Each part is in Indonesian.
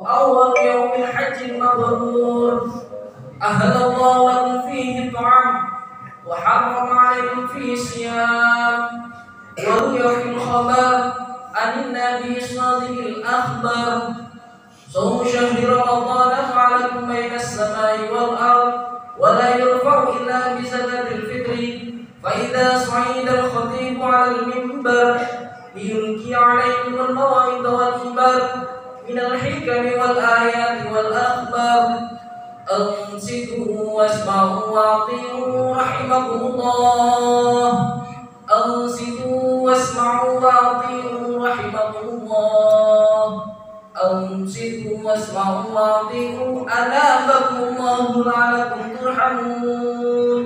أول يوم الحج المبرور أهل الله لكم فيه الطعام وحرم عليكم فيه الصيام وروي في الخبر عن النبي الصادق الأخبر صوم شهر رمضان فعلكم بين السماء والأرض ولا يرفع إلا بزكاة الفطر فإذا صعد الخطيب على المنبر ليلقي عليكم المواعظ والإبر من الحكم والآيات والأخبار أنصتوا واسمعوا وأطيعوا رحمكم الله أنصتوا واسمعوا وأطيعوا رحمكم الله أنصتوا واسمعوا وأطيعوا أنابكم الله لعلكم ترحمون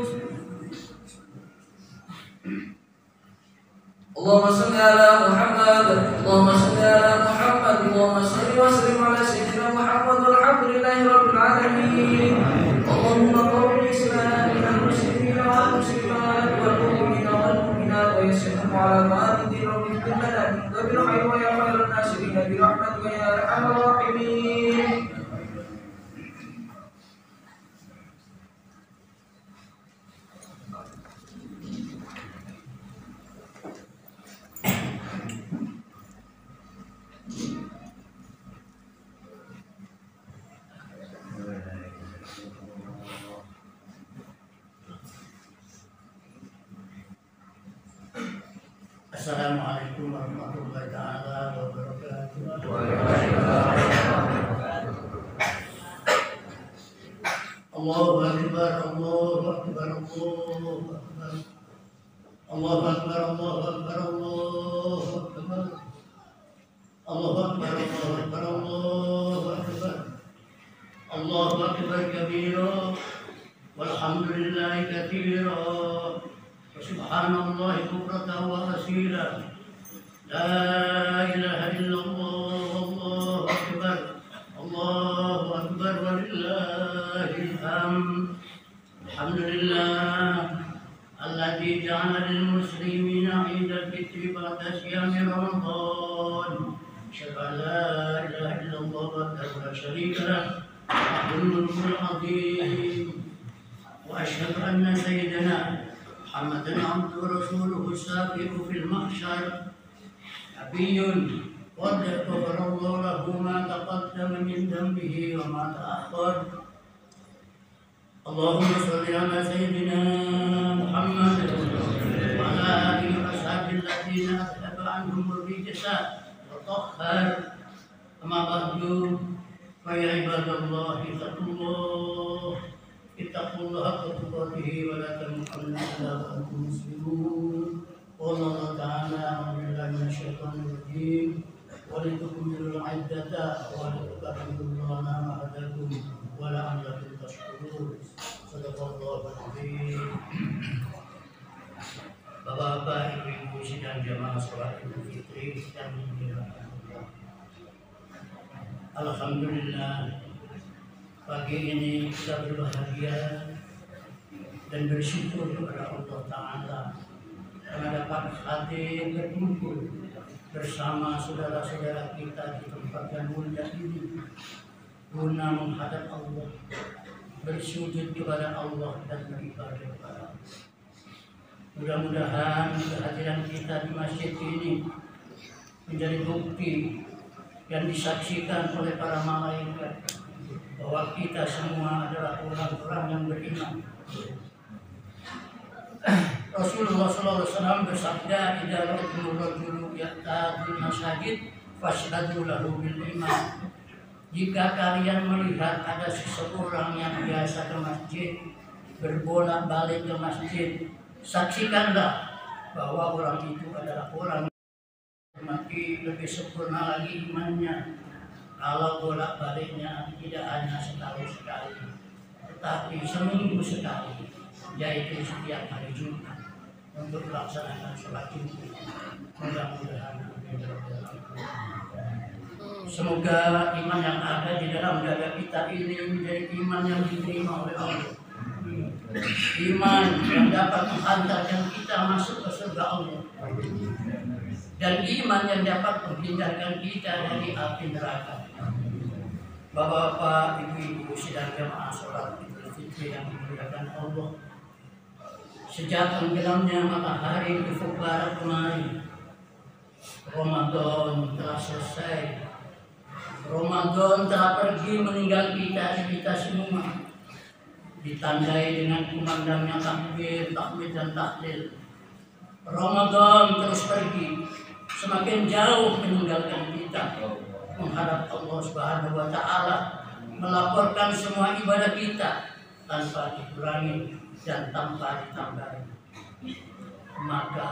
اللهم صل على محمد اللهم صل على محمد اللهم صل وسلم على سيدنا محمد والحمد لله رب العالمين اللهم قوم الإسلام من المسلمين والمسلمات والمؤمنين والمؤمنات ويسرهم على طاعة الدين وبإذن لنا وبالخير ويا خير الناصرين برحمتك يا أرحم الراحمين. Assalamualaikum warahmatullahi taala wabarakatuh. Allahu akbar Allahu akbar Allahu akbar Allahu akbar Allahu akbar Allahu akbar Allahu akbar Allahu akbar Allahu akbar Allahu akbar kabira walhamdulillahi katsira subhanallah bukratan wa asila la ilaha illallah wallahu akbar walillahil hamd alhamdulillah alladzi ja'ala lil muslimina 'idal fitri ba'da siyami ramadan asyhadu an la ilaha illallah wahdahu la syarika lah lahul mulkul 'azim wa asyhadu anna sayyidana محمد عبده ورسوله السابق في المحشر نبي قد غفر الله له ما تقدم من ذنبه وما تأخر اللهم صل على سيدنا محمد وعلى آله وصحبه الذين أذهب عنهم الرجس وطهر أما بعد فيا عباد الله اتقوا الله اتقوا الله حق تقاته ولا تموتن الا وانتم مسلمون قال الله تعالى اعوذ بالله من الشيطان الرجيم ولتكملوا العدة ولتكبروا الله ما هداكم ولعلكم تشكرون صدق الله العظيم. Bapak-bapak, ibu-ibu sidang jamaah sholat Idul Fitri yang dimuliakan Allah. Alhamdulillah, pagi ini kita berbahagia dan bersyukur kepada Allah Ta'ala karena dapat hadir berkumpul bersama saudara-saudara kita di tempat yang mulia ini guna menghadap Allah, bersujud kepada Allah dan beribadah kepada Allah. Mudah-mudahan kehadiran kita di masjid ini menjadi bukti yang disaksikan oleh para malaikat bahwa kita semua adalah orang-orang yang beriman. Rasulullah SAW bersabda, "Idza ra'aytumur rajula ya'tul masjid fashhadu lahu bil iman." Jika kalian melihat ada seseorang yang biasa ke masjid, berbolak-balik ke masjid, saksikanlah bahwa orang itu adalah orang yang mati lebih sempurna lagi imannya. Kalau bolak-baliknya tidak hanya setahun sekali, tetapi seminggu sekali, yaitu setiap hari Jumat untuk melaksanakan sholat Jumat. Mudah-mudahan semoga iman yang ada di dalam dada kita ini menjadi iman yang diterima oleh Allah. Iman yang dapat menghantarkan kita masuk ke surga Allah. Dan iman yang dapat menghindarkan kita dari api neraka. Bapak-bapak, ibu-ibu sidang jamaah sholat Idul Fitri yang dimuliakan Allah. Sejak tenggelamnya matahari di ufuk barat kemarin, Ramadan telah selesai. Ramadan telah pergi meninggal kita semua. Ditandai dengan kumandangnya takbir, tahmid dan tahlil. Ramadan terus pergi, semakin jauh meninggalkan kita, menghadap Allah Subhanahu wa Ta'ala, melaporkan semua ibadah kita tanpa dikurangi dan tanpa ditambahi. Maka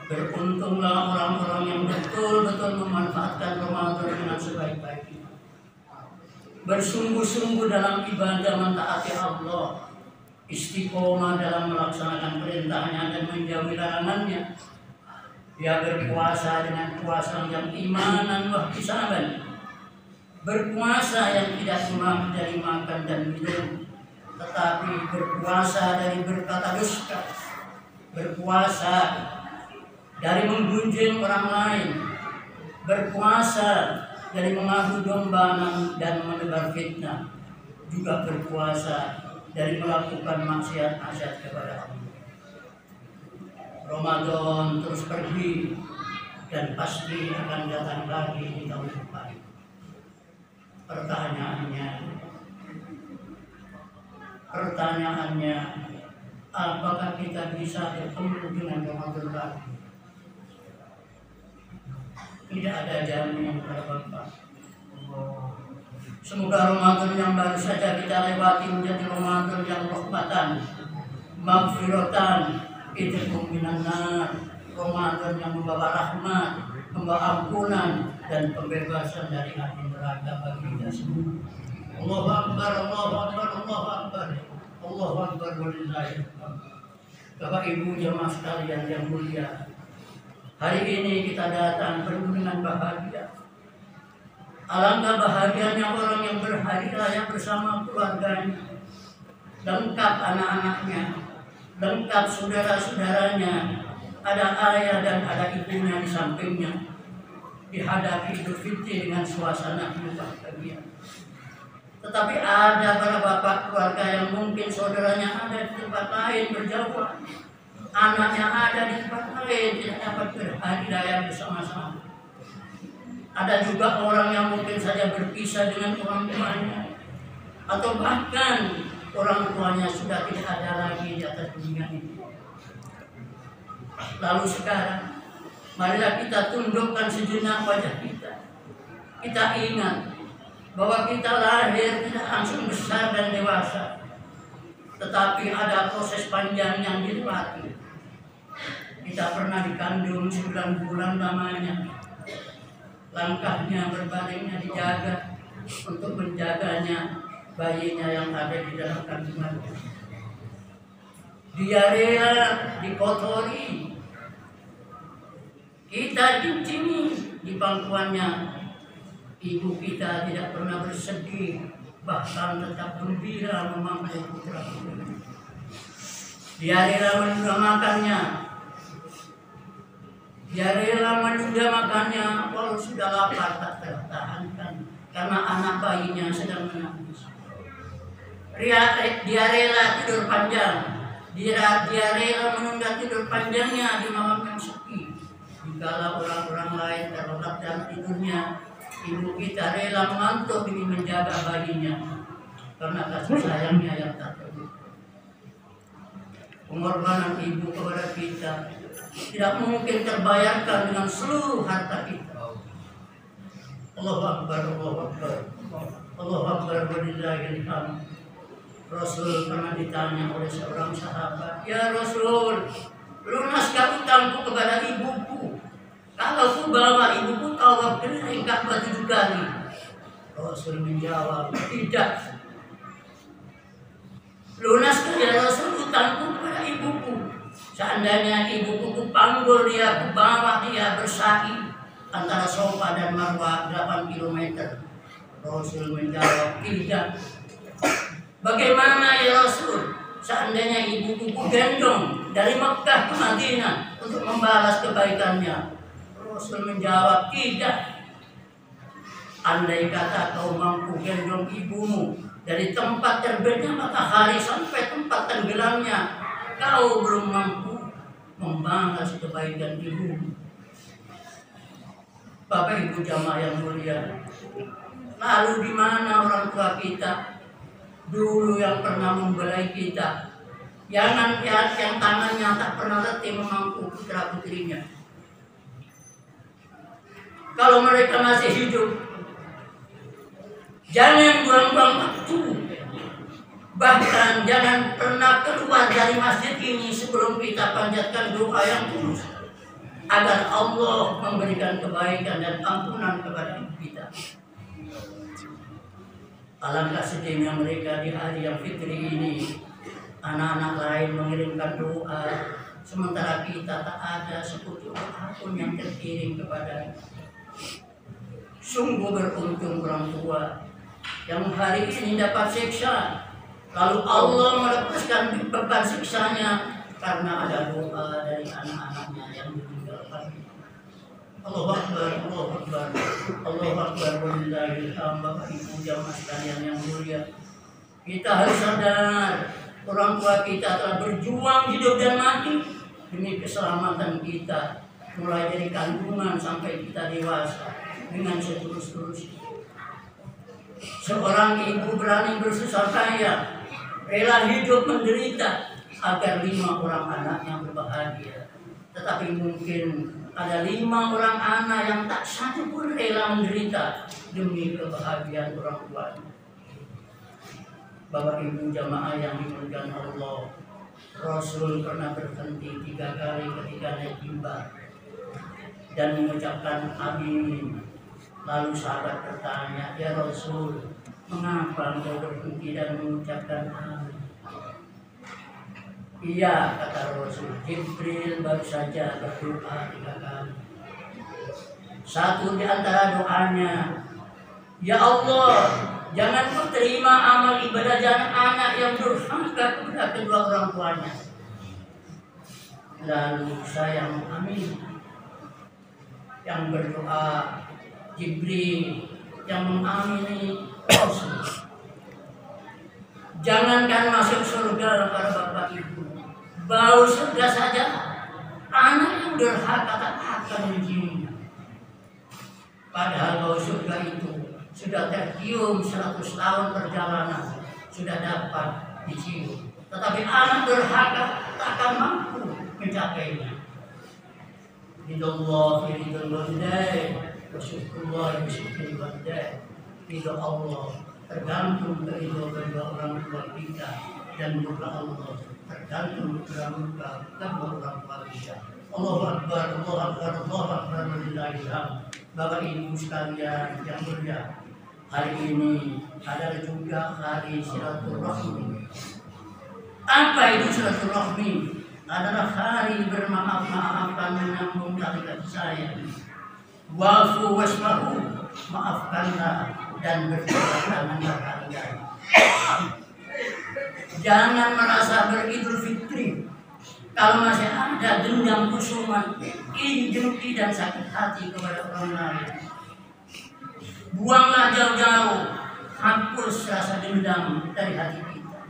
beruntunglah orang-orang yang betul-betul memanfaatkan Ramadan dengan sebaik-baiknya, bersungguh-sungguh dalam ibadah mentaati Allah, istiqomah dalam melaksanakan perintahnya dan menjauhi larangannya. Dia berpuasa dengan puasa yang imanan wa ihtisaban, berpuasa yang tidak cuma dari makan dan minum, tetapi berpuasa dari berkata dusta, berpuasa dari menggunjing orang lain, berpuasa dari mengadu domba dan menebar fitnah, juga berpuasa dari melakukan maksiat kepada Allah. Ramadan terus pergi dan pasti akan datang lagi di tahun depan. Pertanyaannya, apakah kita bisa bertemu dengan Ramadan lagi? Tidak ada jaminan pada Bapak. Semoga Ramadan yang baru saja kita lewati menjadi Ramadan yang rahmatan, maghfiratan, idhum minan nar, Ramadan yang membawa rahmat, membawa ampunan dan pembebasan dari api neraka bagi kita semua. Allahu Akbar, Allahu Akbar, Allahu Akbar, Allahu Akbar walillahil hamd. Bapak Ibu jamaah sekalian yang mulia, hari ini kita datang penuh dengan bahagia. Alangkah bahagianya orang yang berhari raya bersama keluarganya, lengkap anak-anaknya, lengkap saudara-saudaranya, ada ayah dan ada ibunya di sampingnya, dihadapi Idul Fitri dengan suasana penuh bahagia. Tetapi ada para bapak keluarga yang mungkin saudaranya ada di tempat lain berjauhan, anaknya ada di tempat lain, tidak dapat berhari raya bersama-sama. Ada juga orang yang mungkin saja berpisah dengan orang tuanya, atau bahkan orang tuanya sudah tidak ada lagi di atas dunia ini. Lalu sekarang, marilah kita tundukkan sejenak wajah kita. Kita ingat bahwa kita lahir tidak langsung besar dan dewasa, tetapi ada proses panjang yang dilewati. Kita pernah dikandung 9 bulan lamanya. Langkahnya berbaringnya dijaga untuk menjaganya bayinya yang ada di dalam kandungannya. Diarea dikotori, kita dincini di pangkuannya. Ibu kita tidak pernah bersedih, bahkan tetap gembira memangku putra. Dia rela menunda makannya, dia rela menunda makannya walau sudah lapar tak tertahankan karena anak bayinya sedang menangis. Dia rela tidur panjang, dia rela menunda tidur panjangnya di malam yang sepi. Jikalau orang-orang lain terlelap dalam tidurnya, ibu kita rela mengantuk demi menjaga bayinya karena kasih sayangnya yang tak terukur. Pengorbanan ibu kepada kita tidak mungkin terbayarkan dengan seluruh harta kita. Allahu Akbar, Allahu Akbar, Allahu Akbar walillahil hamd. Rasul pernah ditanya oleh seorang sahabat, "Ya Rasul, lunaskah utangku kepada ibuku? Kalau ku bawa ibuku tawaf keliling Ka'bah 7 kali." Rasul menjawab, "Tidak. Lunaskah ya Rasul utangku kepada ibuku? Seandainya ibuku kupanggul dia, kubawa dia bersa'i antara Safa dan Marwah 8 km. Rasul menjawab, "Tidak." "Bagaimana ya Rasul? Seandainya ibuku kugendong dari Mekkah ke Madinah untuk membalas kebaikannya." Rasul menjawab, "Tidak. Andai kata kau mampu gendong rahim ibumu, dari tempat terbitnya matahari sampai tempat tenggelamnya, kau belum mampu membalas kebaikan ibumu. Bapak Ibu jamaah yang mulia, lalu di mana orang tua kita dulu yang pernah membelai kita, yang tangannya tak pernah letih memangku putra putrinya? Kalau mereka masih hidup, jangan buang-buang waktu. Bahkan jangan pernah keluar dari masjid ini sebelum kita panjatkan doa yang tulus agar Allah memberikan kebaikan dan ampunan kepada ibu kita. Alangkah sedihnya mereka di hari yang fitri ini. Anak-anak lain mengirimkan doa, sementara kita tak ada sekutu apapun yang terkirim kepada. Sungguh beruntung orang tua yang hari ini dapat siksa, lalu Allah melepaskan beban siksanya karena ada doa dari anak-anaknya yang ditinggalkan. Allahu Akbar, Allahu Akbar, Allahu Akbar, walillahil hamd. Bapak Ibu jamaah sekalian yang mulia, kita harus sadar orang tua kita telah berjuang hidup dan mati demi keselamatan kita, mulai dari kandungan sampai kita dewasa dengan seterus-terusnya. Seorang ibu berani bersusah payah, rela hidup menderita agar 5 orang anaknya berbahagia. Tetapi mungkin ada 5 orang anak yang tak satu pun rela menderita demi kebahagiaan orang tuanya. Bapak Ibu jamaah yang dimuliakan Allah, Rasul pernah berhenti 3 kali ketika naik mimbar dan mengucapkan amin. Lalu sahabat bertanya, ya Rasul, mengapa engkau berhenti dan mengucapkan amin? Iya, kata Rasul, Jibril baru saja berdoa 3 kali. Satu di antara doanya, ya Allah, jangan kau terima amal ibadah anak yang durhaka kepada kedua orang tuanya. Lalu saya amin. Yang berdoa Jibril, yang mengamini Rasul. Jangankan masuk surga para bapak ibu, bau surga saja anak yang durhaka tak akan menciumnya. Padahal bau surga itu sudah tercium 100 tahun perjalanan, sudah dapat dicium. Tetapi anak durhaka tak akan mampu mencapainya. Ridallah ridal walidain wa syukrullah bisyukril walidain. Ridha Allah tergantung dari kedua orang tua kita, dan murka Allah tergantung dari murka kedua orang tua kita. Allahu Akbar, Allahu Akbar, Allahu Akbar, walillahil hamd. Bapak Ibu sekalian yang mulia, hari ini adalah juga hari silaturahmi. Apa itu silaturahmi? Adalah hari bermaaf-maafkan, menyambung tali kasih sayang. Wa'fu wasfahu, maafkanlah dan berjalan tanganlah kalian. Jangan merasa beridul fitri kalau masih ada dendam, kusuman, iri, dengki dan sakit hati kepada orang lain. Buanglah jauh-jauh, hapus rasa dendam dari hati kita.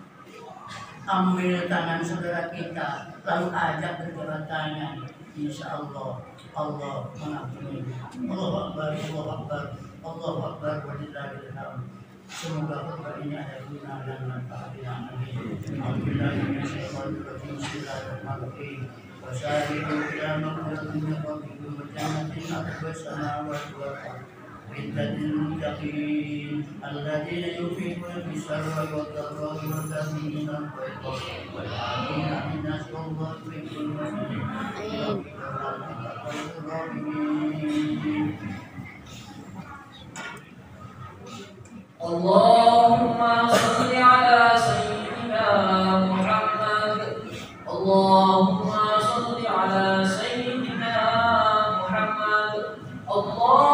Ambil tangan saudara kita, lalu ajak berjabat tangan. Insya Allah, Allah mengampuni. Allahu Akbar, Allahu Akbar, Allahu Akbar, walillahil hamd. Semoga khutbah ini ada guna dan manfaat yang amin. Alhamdulillahirrahmanirrahim. Bismillahirrahmanirrahim. Wassalamu ila maghfiratin min rabbikum wa jannatin arduha samawati wal ardh. Lil muttaqin alladzina yunfiquna fis sarra'i wad dharra'i wal kadhimina al-ghayza wal 'afina 'anil nas wallahu yuhibbul muhsinin. Allahumma salli ala sayyidina Muhammad. Allahumma salli ala sayyidina Muhammad. Allah